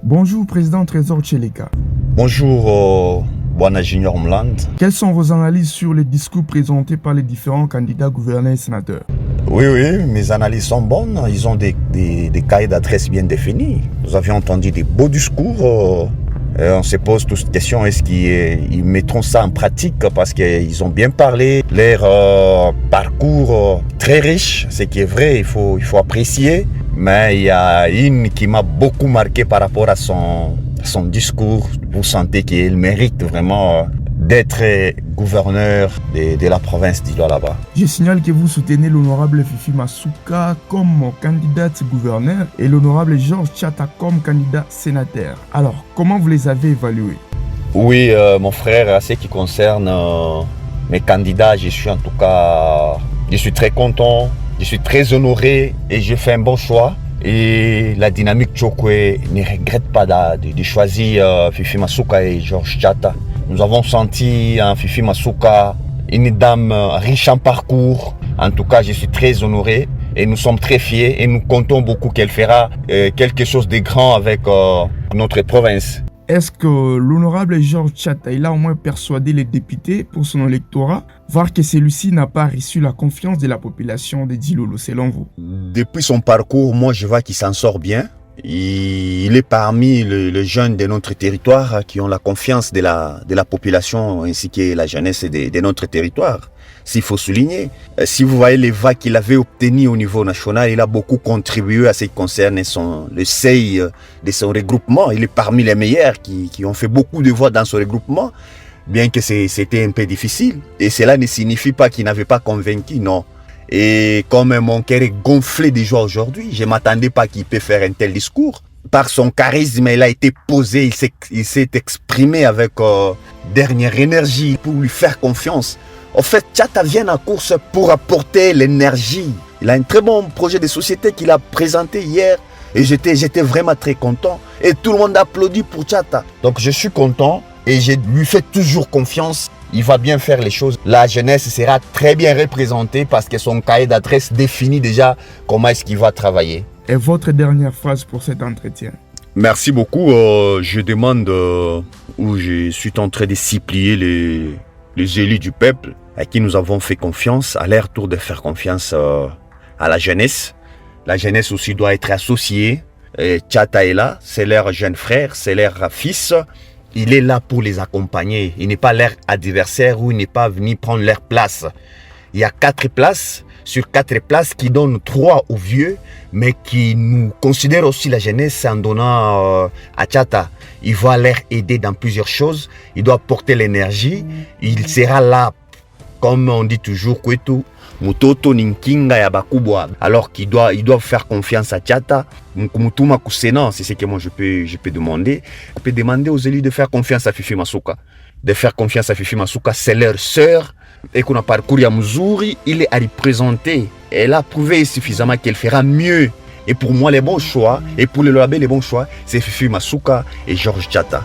Bonjour, Président Trésor Tcheleka. Bonjour, Bwana Junior Mland. Quelles sont vos analyses sur les discours présentés par les différents candidats gouverneurs et sénateurs? Oui, mes analyses sont bonnes. Ils ont des cahiers d'adresse bien définis. Nous avions entendu des beaux discours. On se pose toutes ces questions. Est-ce qu'ils mettront ça en pratique? Parce qu'ils ont bien parlé. Leur parcours très riche, ce qui est vrai, il faut apprécier. Mais il y a une qui m'a beaucoup marqué par rapport à son discours. Vous sentez qu'il mérite vraiment d'être gouverneur de la province d'Ilo-Alaba. Je signale que vous soutenez l'honorable Fifi Masuka comme candidate gouverneur et l'honorable Georges Tchata comme candidat sénateur. Alors, comment vous les avez évalués? Oui, mon frère, à ce qui concerne mes candidats, je suis très content, je suis très honoré et je fais un bon choix. Et la dynamique Tchokwe ne regrette pas de choisir Fifi Masuka et Georges Tchata. Nous avons senti en Fifi Masuka une dame riche en parcours. En tout cas, je suis très honoré et nous sommes très fiers et nous comptons beaucoup qu'elle fera quelque chose de grand avec notre province. Est-ce que l'honorable Georges Tchata il a au moins persuadé les députés pour son électorat, voir que celui-ci n'a pas reçu la confiance de la population de Dilolo, selon vous? Depuis son parcours, moi je vois qu'il s'en sort bien. Il est parmi les jeunes de notre territoire qui ont la confiance de la population ainsi que la jeunesse de notre territoire. S'il faut souligner, si vous voyez les voix qu'il avait obtenues au niveau national, il a beaucoup contribué à ce qui concerne le seuil de son regroupement. Il est parmi les meilleurs qui ont fait beaucoup de voix dans son regroupement, bien que c'était un peu difficile. Et cela ne signifie pas qu'il n'avait pas convaincu, non. Et comme mon cœur est gonflé de joie aujourd'hui, je ne m'attendais pas qu'il puisse faire un tel discours. Par son charisme, il a été posé, il s'est exprimé avec dernière énergie pour lui faire confiance. En fait, Tchata vient en course pour apporter l'énergie. Il a un très bon projet de société qu'il a présenté hier et j'étais vraiment très content. Et tout le monde applaudit pour Tchata. Donc je suis content et je lui fais toujours confiance. Il va bien faire les choses. La jeunesse sera très bien représentée parce que son cahier d'adresse définit déjà comment est-ce qu'il va travailler. Et votre dernière phrase pour cet entretien? Merci beaucoup. Je demande où je suis en train de supplier les élus du peuple à qui nous avons fait confiance, à leur tour de faire confiance à la jeunesse. La jeunesse aussi doit être associée. Tchata est là, c'est leur jeune frère, c'est leur fils. Il est là pour les accompagner. Il n'est pas leur adversaire ou il n'est pas venu prendre leur place. Il y a 4 places. Sur 4 places qui donnent 3 aux vieux, mais qui nous considèrent aussi la jeunesse en donnant à Tchata. Il va leur aider dans plusieurs choses. Il doit porter l'énergie. Il sera là, comme on dit toujours, Kwetu, Mutoto Ninkinga ya Bakubwa. Alors qu'ils doivent faire confiance à Tchata. Mkumutuma Kusena, c'est ce que moi je peux demander. Je peux demander aux élus de faire confiance à Fifi Masuka. De faire confiance à Fifi Masuka, c'est leur sœur. Et qu'on a parcouru à Muzuri, il est à représenter. Elle a prouvé suffisamment qu'elle fera mieux. Et pour moi, les bons choix, et pour le Lobé, les bons choix, c'est Fifi Masuka et Georges Tchata.